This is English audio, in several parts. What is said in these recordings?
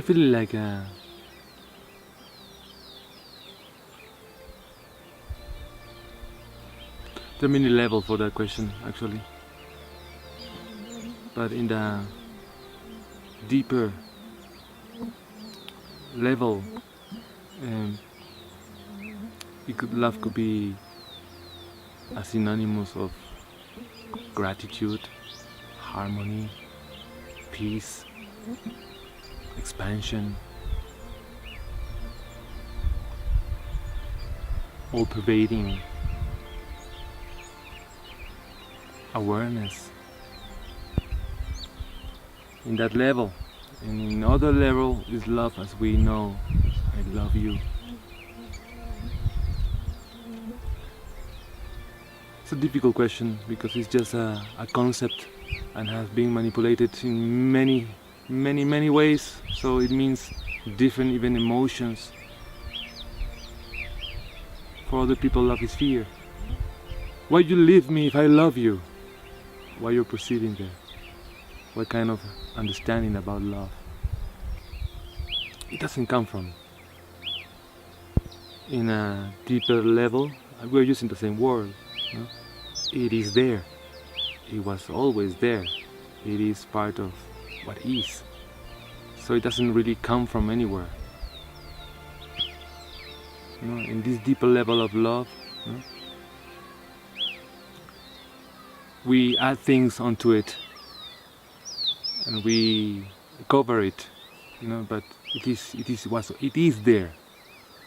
I feel like there are many levels for that question, actually. But in the deeper level, love could be a synonymous of gratitude, harmony, peace, expansion, all-pervading awareness. In that level, and in other level is love as we know. I love you. It's a difficult question because it's just a concept and has been manipulated in many ways, so it means different even emotions. For other people, love is fear. Why you leave me if I love you? Why you're proceeding there? What kind of understanding about love? It doesn't come from. In a deeper level, we're using the same word. No? It is there. It was always there. It is part of what is. So it doesn't really come from anywhere. No? In this deeper level of love, no? We add things onto it and we cover it, but it is there.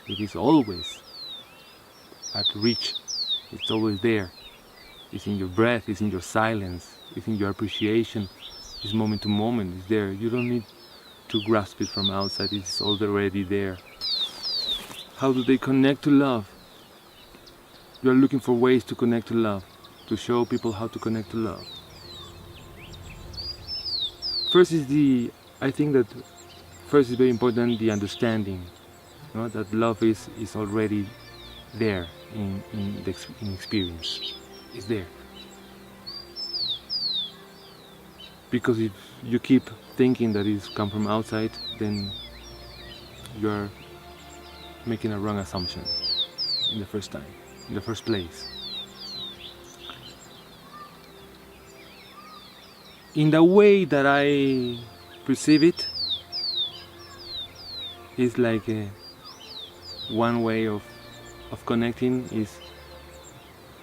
It is always at reach. It's always there. It's in your breath, it's in your silence, it's in your appreciation. It's moment to moment, it's there. You don't need to grasp it from outside, it's already there. How do they connect to love? You are looking for ways to connect to love, to show people how to connect to love. I think that first is very important, the understanding, that love is already there in experience. It's there. Because if you keep thinking that it's come from outside, then you're making a wrong assumption in the first place. In the way that I perceive it, it's like one way of connecting is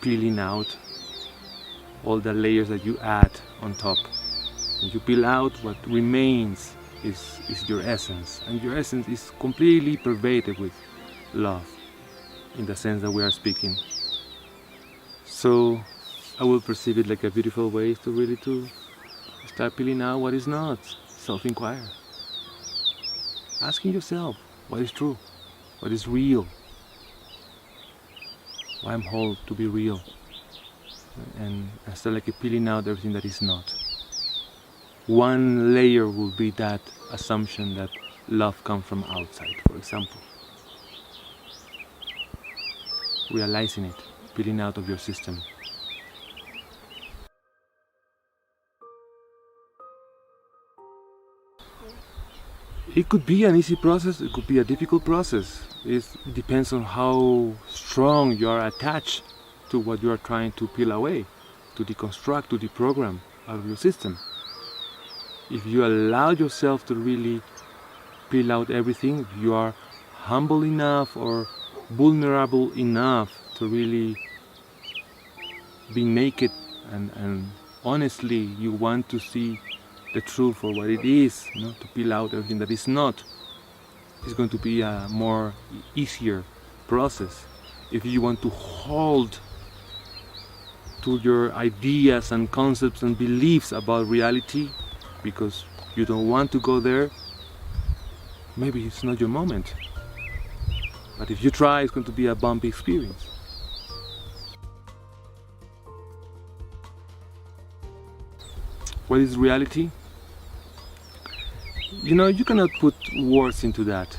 peeling out all the layers that you add on top. And you peel out, what remains is your essence, and your essence is completely pervaded with love, in the sense that we are speaking. So I will perceive it like a beautiful way to start peeling out what is not. Self-inquire. Asking yourself what is true, what is real, why I'm whole to be real, and start like peeling out everything that is not. One layer will be that assumption that love comes from outside, for example. Realizing it, peeling out of your system. It could be an easy process, it could be a difficult process. It depends on how strong you are attached to what you are trying to peel away, to deconstruct, to deprogram out of your system. If you allow yourself to really peel out everything, if you are humble enough or vulnerable enough to really be naked and honestly you want to see the truth for what it is, to peel out everything that is not, it's going to be a more easier process. If you want to hold to your ideas and concepts and beliefs about reality because you don't want to go there, maybe it's not your moment. But if you try, it's going to be a bumpy experience. What is reality? You cannot put words into that.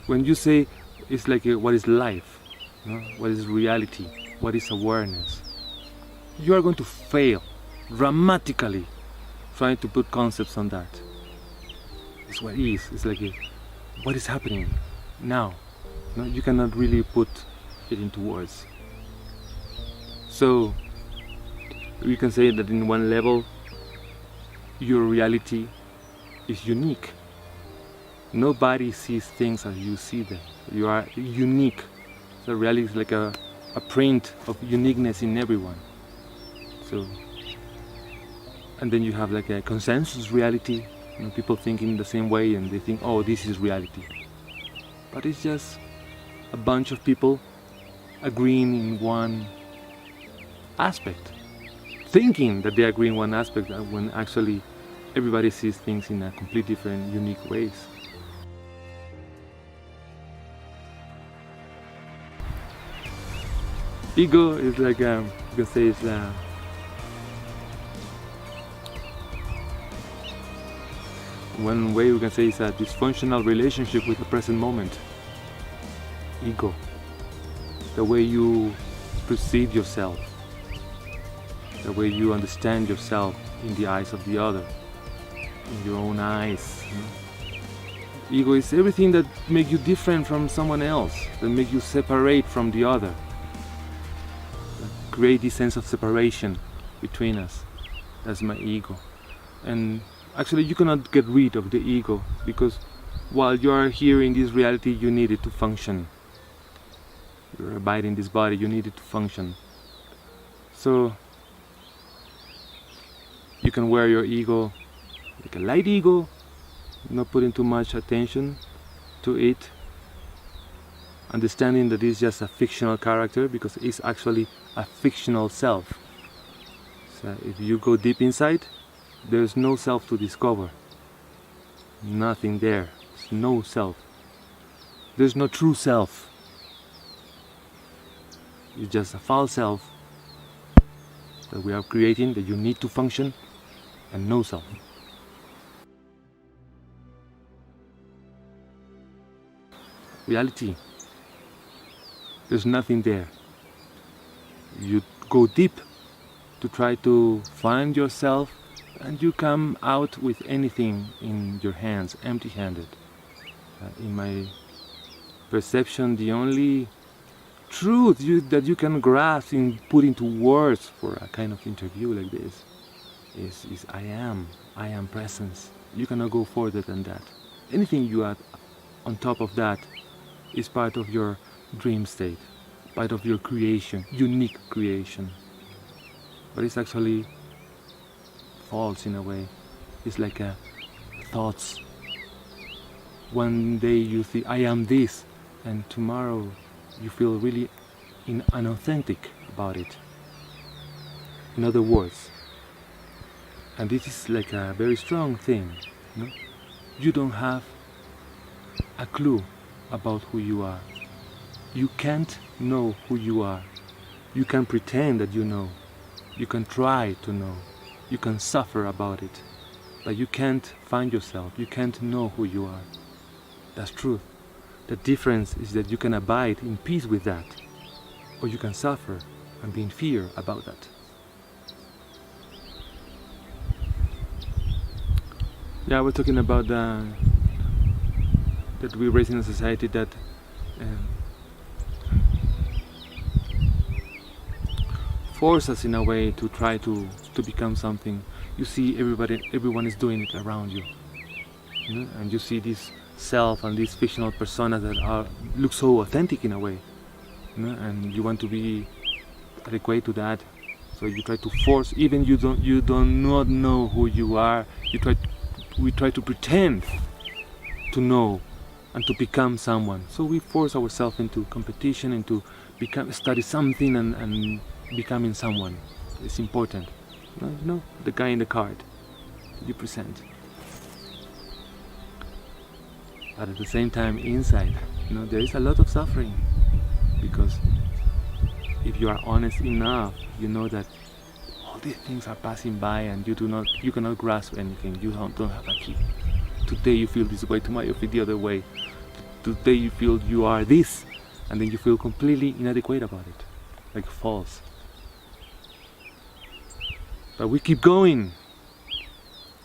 When you say it's like what is life, what is reality, what is awareness, you are going to fail dramatically trying to put concepts on that. It's what is. It's like what is happening now. No, you cannot really put it into words. So we can say that in one level, your reality is unique. Nobody sees things as you see them. You are unique. So reality is like a print of uniqueness in everyone. So, and then you have like a consensus reality. You know, people think in the same way and they think, oh, this is reality. But it's just a bunch of people agreeing in one aspect, thinking that they agree in one aspect when actually everybody sees things in a completely different, unique ways. Ego is like, you can say it's one way we can say it's a dysfunctional relationship with the present moment. Ego, the way you perceive yourself, the way you understand yourself in the eyes of the other, in your own eyes. You know? Ego is everything that makes you different from someone else, that makes you separate from the other, that create this sense of separation between us. That's my ego. And actually you cannot get rid of the ego, because while you are here in this reality, you need it to function. You're abiding this body, you need it to function. So you can wear your ego like a light ego, not putting too much attention to it, understanding that it's just a fictional character, because it's actually a fictional self. So if you go deep inside, there's no self to discover. Nothing there. There's no self. There's no true self. It's just a false self that we are creating, that you need to function, and no self. Reality. There's nothing there. You go deep to try to find yourself, and you come out with anything in your hands, empty-handed. In my perception, the only truth that you can grasp and put into words for a kind of interview like this is I am presence. You cannot go further than that. Anything you add on top of that is part of your dream state, part of your creation, unique creation. But it's actually false in a way. It's like thoughts. One day you think I am this, and tomorrow you feel really unauthentic about it. In other words, and this is like a very strong thing, you know? You don't have a clue about who you are. You can't know who you are. You can pretend that you know. You can try to know. You can suffer about it. But you can't find yourself. You can't know who you are. That's truth. The difference is that you can abide in peace with that, or you can suffer and be in fear about that. Yeah, we're talking about that we raise in a society that force us in a way to try to become something. You see everyone is doing it around you, you know? And you see this self and these fictional personas that look so authentic in a way, you know? And you want to be adequate to that, so you try to force, even you not know who you are. We try to pretend to know and to become someone. So we force ourselves into competition, into study something and becoming someone. It's important. You know, the guy in the card that you present. But at the same time, inside, you know, there is a lot of suffering, because if you are honest enough, you know that all these things are passing by, and you cannot grasp anything. You don't have a key. Today you feel this way, tomorrow you feel the other way. Today you feel you are this, and then you feel completely inadequate about it, like false. But we keep going,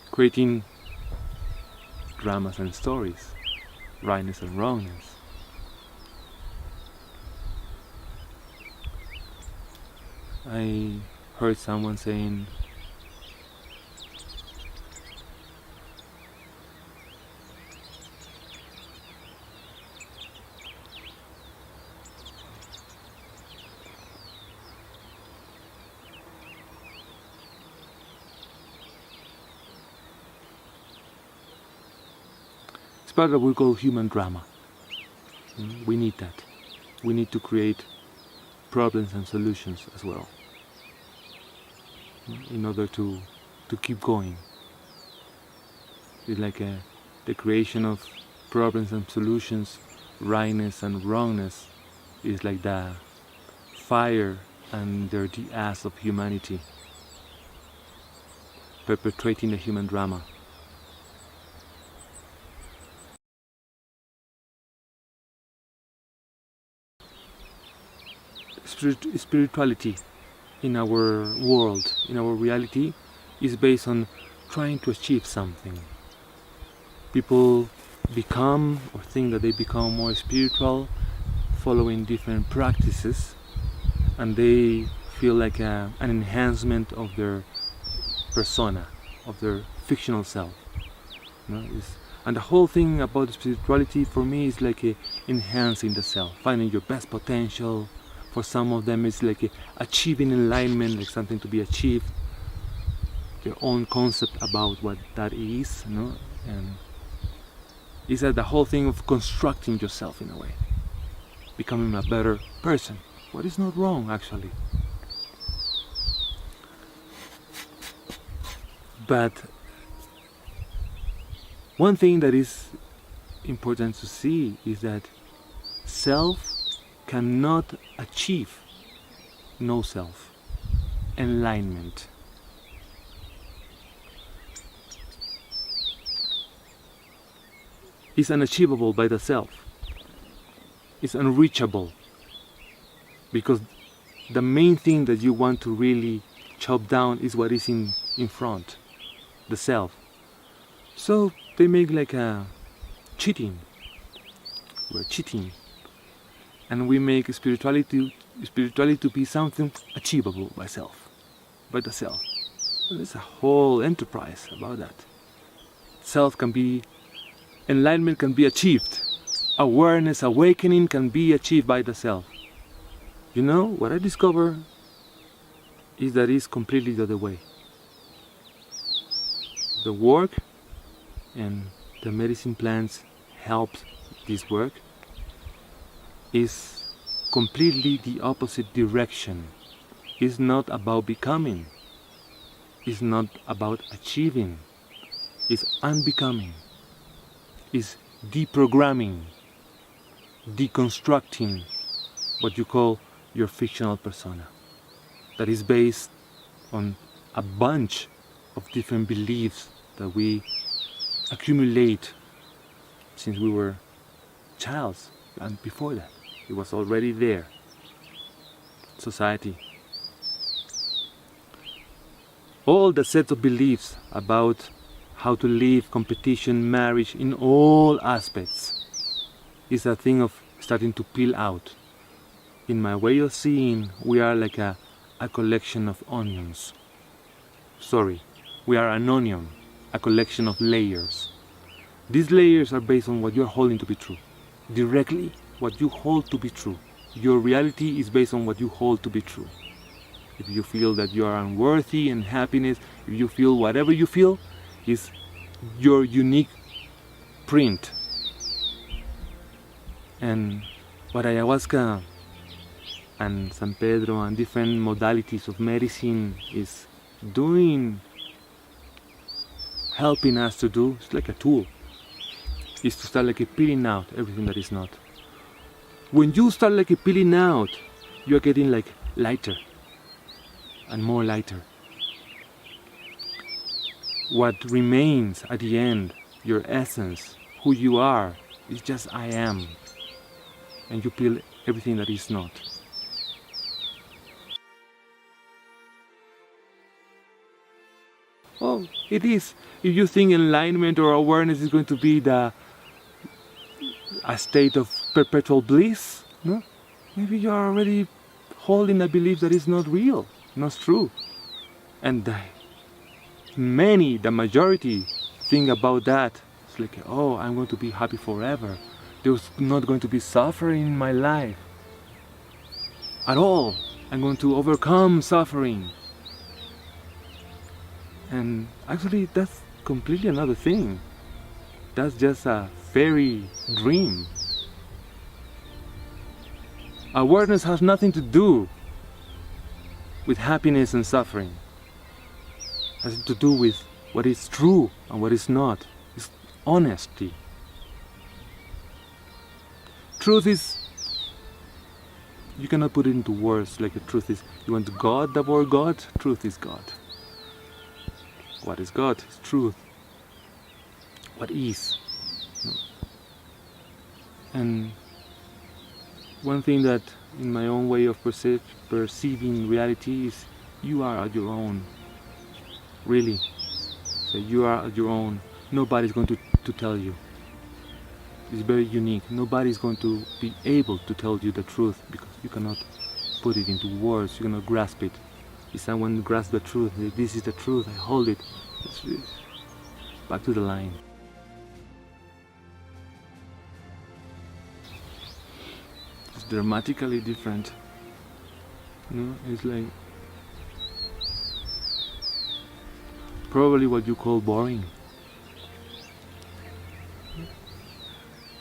creating dramas and stories, rightness and wrongness. I heard someone saying, it's part of what we call human drama. We need that. We need to create problems and solutions as well, in order to keep going. It's like the creation of problems and solutions, rightness and wrongness is like the fire and dirty ass of humanity, perpetrating the human drama. Spirituality in our world, in our reality, is based on trying to achieve something. People become or think that they become more spiritual following different practices, and they feel like an enhancement of their persona, of their fictional self. And the whole thing about spirituality for me is like enhancing the self, finding your best potential. For some of them it's like achieving enlightenment, like something to be achieved, their own concept about what that is, and it's the whole thing of constructing yourself in a way, becoming a better person. What is not wrong, actually. But one thing that is important to see is that self cannot achieve no self, enlightenment. Is unachievable by the self. It's unreachable, because the main thing that you want to really chop down is what is in front, the self. So they make like a cheating. We're cheating. And we make spirituality to be something achievable by the self. There's a whole enterprise about that. Enlightenment can be achieved. Awareness, awakening can be achieved by the self. What I discover is that it's completely the other way. The work and the medicine plants help this work is completely the opposite direction. It's not about becoming. It's not about achieving. It's unbecoming. It's deprogramming, deconstructing what you call your fictional persona. That is based on a bunch of different beliefs that we accumulate since we were childs, and before that. It was already there. Society. All the sets of beliefs about how to live, competition, marriage, in all aspects, is a thing of starting to peel out. In my way of seeing, we are like a collection of onions. Sorry, we are an onion, a collection of layers. These layers are based on what you're holding to be true. Directly, what you hold to be true. Your reality is based on what you hold to be true. If you feel that you are unworthy and happiness, if you feel whatever you feel, is your unique print. And what ayahuasca and San Pedro and different modalities of medicine is doing, helping us to do, it's like a tool, is to start like peeling out everything that is not. When you start like peeling out, you're getting like lighter and more lighter. What remains at the end, your essence, who you are, is just I am. And you peel everything that is not. Oh, It is. If you think enlightenment or awareness is going to be a state of perpetual bliss, no? Maybe you are already holding a belief that is not real, not true. And the majority think about that. It's like, oh, I'm going to be happy forever. There's not going to be suffering in my life at all. I'm going to overcome suffering. And actually, that's completely another thing. That's just a fairy dream. Awareness has nothing to do with happiness and suffering. It has to do with what is true and what is not. It's honesty. Truth is, you cannot put it into words like the truth is. You want God, the word God? Truth is God. What is God? It's truth. What is? And one thing that in my own way of perceiving reality is you are at your own. Really. So you are at your own. Nobody's going to tell you. It's very unique. Nobody's going to be able to tell you the truth because you cannot put it into words. You cannot grasp it. If someone grasps the truth, this is the truth, I hold it. It's back to the line. It's dramatically different. It's like probably what you call boring.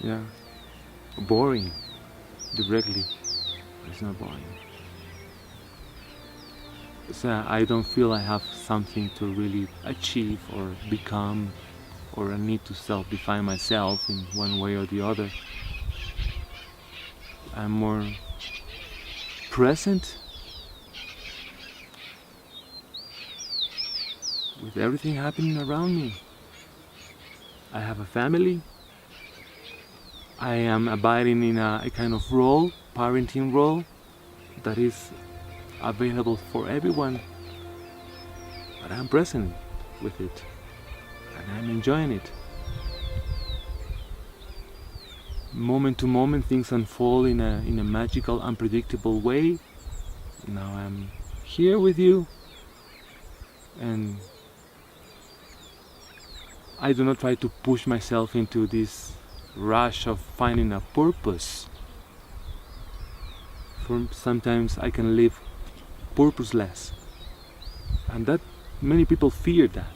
Yeah, boring directly. It's not boring. So I don't feel I have something to really achieve or become, or a need to self-define myself in one way or the other. I'm more present with everything happening around me. I have a family. I am abiding in a kind of role, parenting role, that is available for everyone. But I'm present with it, and I'm enjoying it. Moment to moment, things unfold in a magical, unpredictable way. Now I'm here with you, and I do not try to push myself into this rush of finding a purpose. Sometimes I can live purposeless, and that many people fear that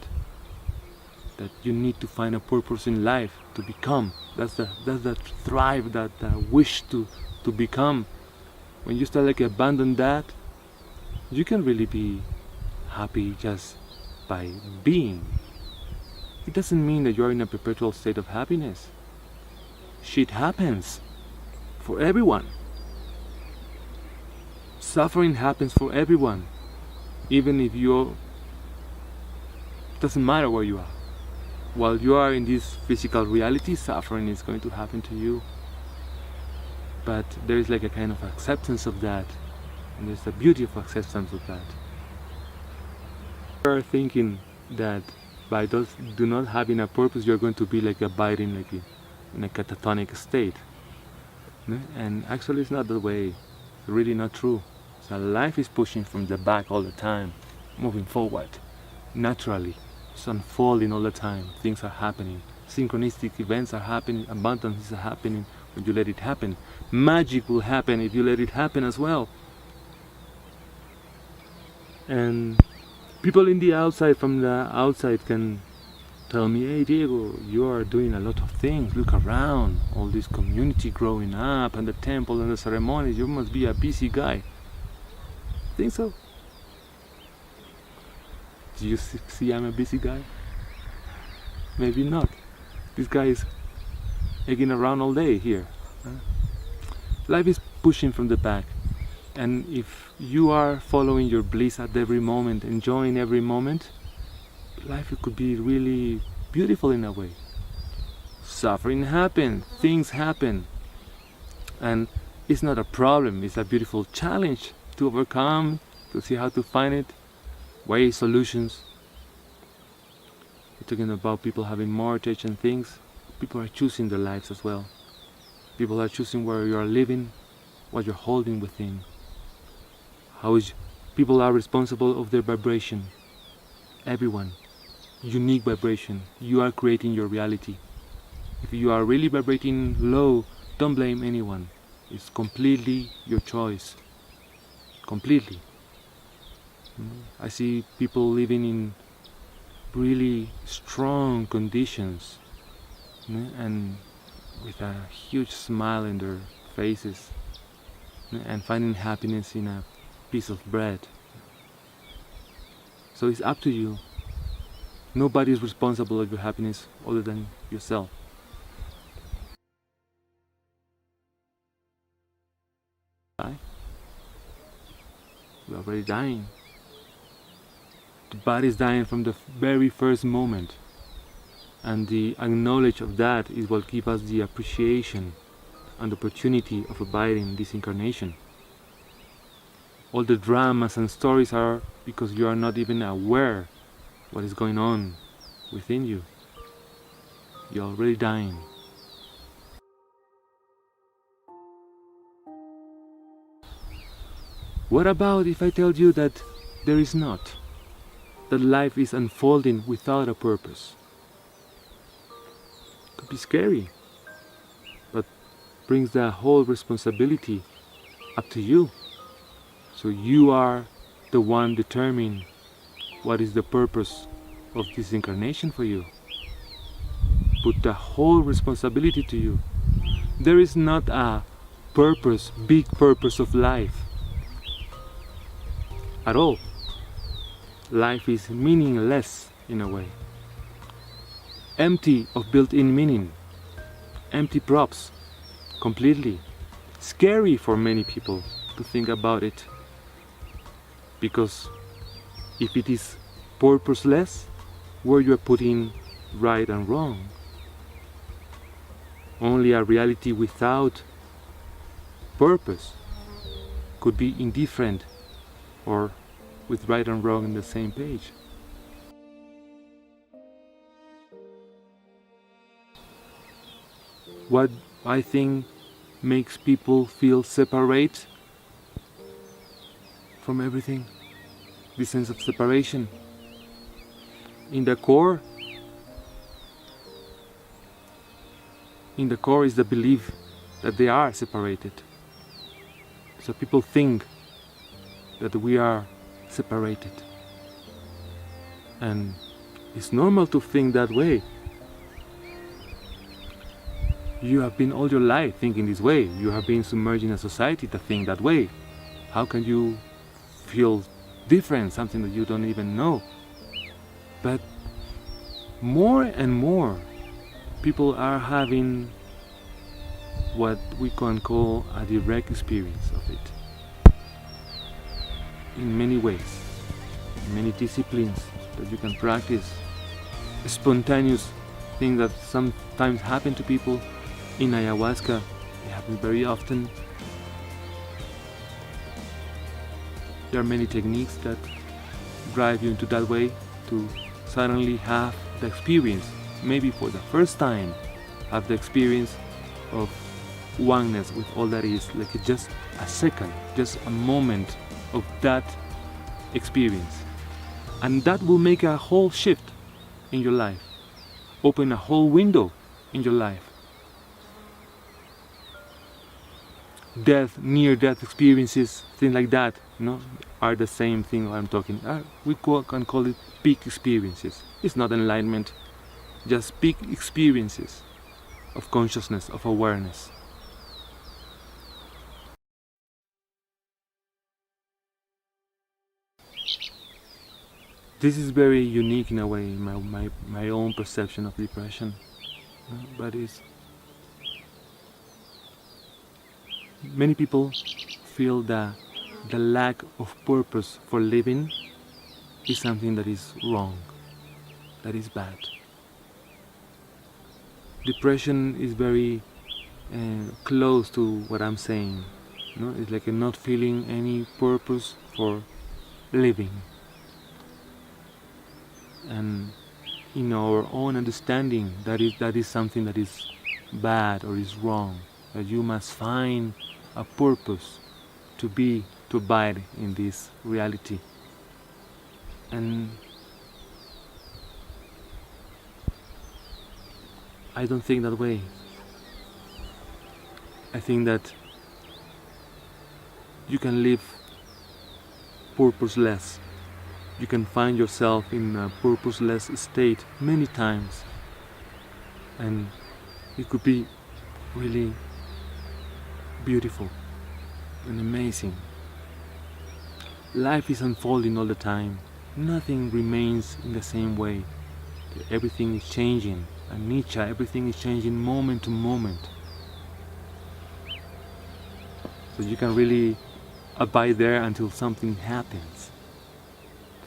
you need to find a purpose in life to become. That's the thrive, that wish to become. When you start like abandon that, you can really be happy just by being. It doesn't mean that you're in a perpetual state of happiness. Shit happens for everyone. Suffering happens for everyone, even if doesn't matter where you are. While you are in this physical reality, suffering is going to happen to you. But there is like a kind of acceptance of that, and there's a beauty of acceptance of that. You are thinking that by do not having a purpose, you're going to be like abiding like in a catatonic state. And actually it's not that way. It's really not true. So life is pushing from the back all the time, moving forward, naturally. It's unfolding all the time. Things are happening. Synchronistic events are happening. Abundance is happening when you let it happen. Magic will happen if you let it happen as well. And people in the outside, from the outside, can tell me, hey Diego, you are doing a lot of things. Look around, all this community growing up, and the temple and the ceremonies. You must be a busy guy. Think so? Do you see I'm a busy guy? Maybe not. This guy is egging around all day here. Life is pushing from the back. And if you are following your bliss at every moment, enjoying every moment, life could be really beautiful in a way. Suffering happens, things happen. And it's not a problem, it's a beautiful challenge to overcome, to see how to find it, ways, solutions. talking about people having mortgage and things, people are choosing their lives as well. People are choosing where you are living, what you're holding within. People are responsible of their vibration. Everyone. Unique vibration. You are creating your reality. If you are really vibrating low, don't blame anyone. It's completely your choice. Completely. I see people living in really strong conditions and with a huge smile in their faces and finding happiness in a piece of bread. So it's up to you. Nobody is responsible of your happiness other than yourself. You're already dying. The body is dying from the very first moment. And the acknowledge of that is what gives us the appreciation and the opportunity of abiding this incarnation. All the dramas and stories are because you are not even aware what is going on within you. You're already dying. What about if I tell you that there is not? That life is unfolding without a purpose? Could be scary, but brings the whole responsibility up to you. So you are the one determining what is the purpose of this incarnation for you. Put the whole responsibility to you. There is not a purpose, big purpose of life at all. Life is meaningless in a way. Empty of built-in meaning. Empty props. Completely. Scary for many people to think about it. Because if it is purposeless, where you are putting right and wrong? Only a reality without purpose could be indifferent or with right and wrong on the same page. What I think makes people feel separate from everything, the sense of separation. In the core is the belief that they are separated. So people think that we are separated. And it's normal to think that way. You have been all your life thinking this way. You have been submerged in a society that think that way. How can you feel different, something that you don't even know? But more and more people are having what we can call a direct experience of it. In many ways, in many disciplines that you can practice. Spontaneous things that sometimes happen to people. In ayahuasca, it happens very often. There are many techniques that drive you into that way to suddenly have the experience, maybe for the first time, have the experience of oneness with all that is, like just a second, just a moment of that experience. And that will make a whole shift in your life, open a whole window in your life. Death, near-death experiences, things like that, are the same thing I'm talking. We can call it peak experiences. It's not enlightenment, just peak experiences of consciousness, of awareness. This is very unique in a way, my own perception of depression, but it's many people feel that the lack of purpose for living is something that is wrong, that is bad. Depression is very close to what I'm saying. It's like not feeling any purpose for living. And in our own understanding that is something that is bad or is wrong, that you must find a purpose to abide in this reality. And I don't think that way. I think that you can live purposeless. You can find yourself in a purposeless state many times, and it could be really beautiful and amazing. Life is unfolding all the time. Nothing remains in the same way. Everything is changing. And Nietzsche, everything is changing moment to moment. So you can really abide there until something happens.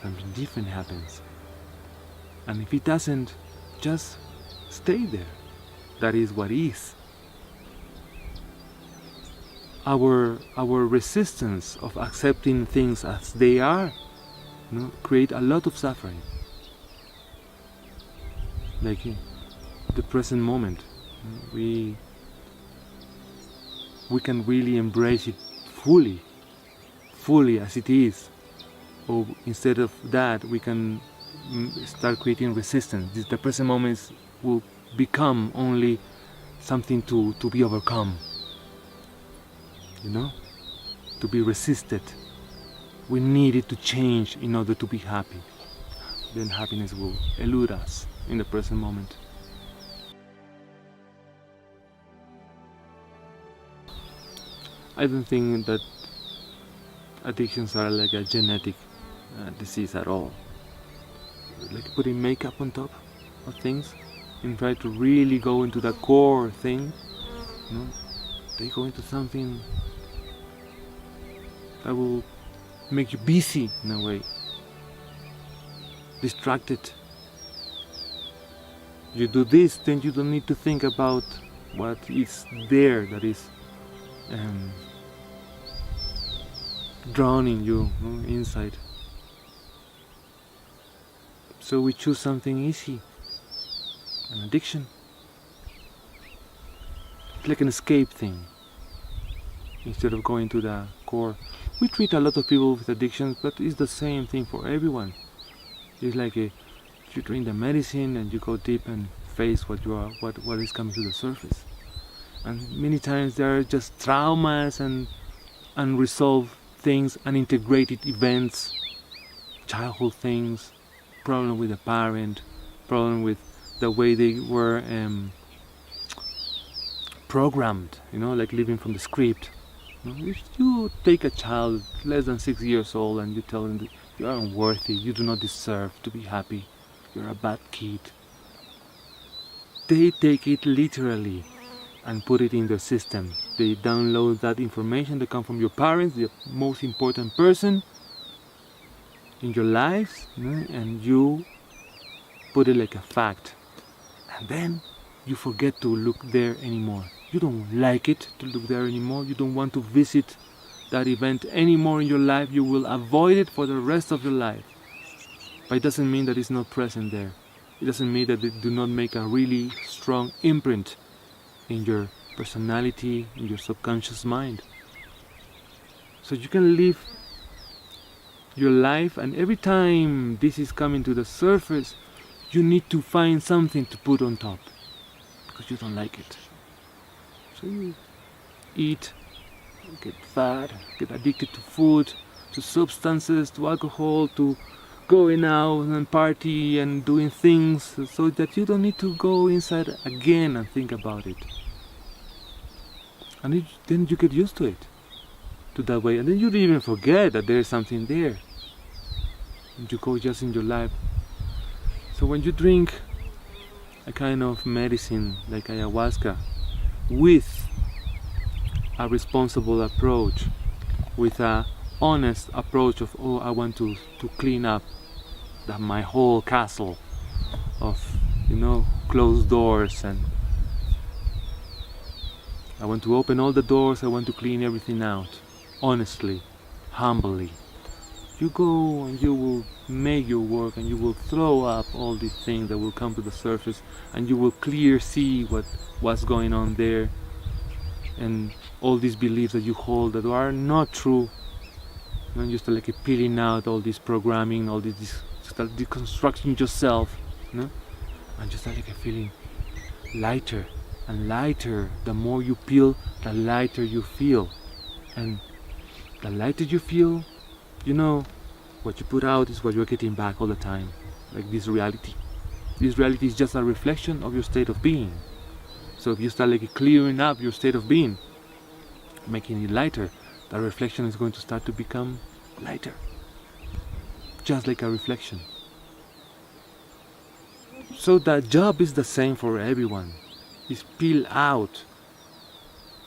Something different happens. And if it doesn't, just stay there. That is what is. Our resistance of accepting things as they are, create a lot of suffering. Like the present moment, we can really embrace it fully as it is. Or instead of that, we can start creating resistance. The present moment will become only something to be overcome, to be resisted. We need it to change in order to be happy. Then happiness will elude us in the present moment. I don't think that addictions are like a genetic disease at all. Like putting makeup on top of things and try to really go into the core thing. They go into something that will make you busy in a way, distracted. You do this, then you don't need to think about what is there that is drowning you inside. So we choose something easy, an addiction. It's like an escape thing. Instead of going to the core. We treat a lot of people with addictions, but it's the same thing for everyone. It's like you drink the medicine and you go deep and face what is coming to the surface. And many times there are just traumas and unresolved things, unintegrated events, childhood things, problem with the parent, problem with the way they were programmed, like living from the script. If you take a child less than 6 years old and you tell them that you are unworthy, you do not deserve to be happy, you're a bad kid, they take it literally and put it in their system. They download that information that comes from your parents, the most important person in your lives, and you put it like a fact. And then you forget to look there anymore. You don't like it to look there anymore. You don't want to visit that event anymore in your life. You will avoid it for the rest of your life. But it doesn't mean that it's not present there. It doesn't mean that it do not make a really strong imprint in your personality, in your subconscious mind. So you can live your life, and every time this is coming to the surface, you need to find something to put on top because you don't like it. So you eat, get fat, get addicted to food, to substances, to alcohol, to going out and party and doing things so that you don't need to go inside again and think about it. And then you get used to it, to that way, and then you don't even forget that there is something there. And you go just in your life. So when you drink a kind of medicine like ayahuasca with a responsible approach, with a honest approach of, I want to clean up my whole castle of closed doors, and I want to open all the doors, I want to clean everything out honestly, humbly. you go and you will make your work, and you will throw up all these things that will come to the surface, and you will clear see what's going on there, and all these beliefs that you hold that are not true. And you start like peeling out all this programming, all this start deconstructing yourself, you know? And you start like feeling lighter and lighter. The more you peel, the lighter you feel, and the lighter you feel, you know, what you put out is what you're getting back all the time. Like this reality. This reality is just a reflection of your state of being. So if you start like clearing up your state of being, making it lighter, the reflection is going to start to become lighter. Just like a reflection. So the job is the same for everyone. Is peel out.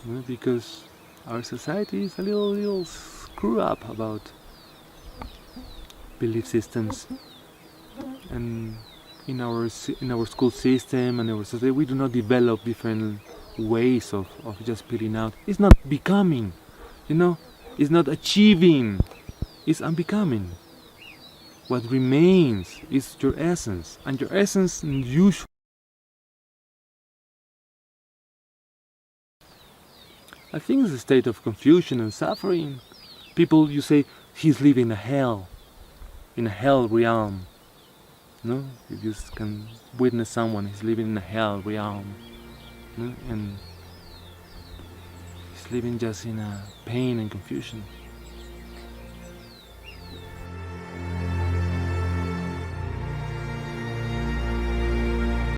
You know, because our society is a little screw up about belief systems, and in our school system and our society we do not develop different ways of just peeling out. It's not becoming, you know, it's not achieving, it's unbecoming. What remains is your essence, and your essence usually I think it's a state of confusion and suffering. People, you say, he's living in a hell realm. No, you just can witness someone he's living in a hell realm, no? And he's living just in a pain and confusion.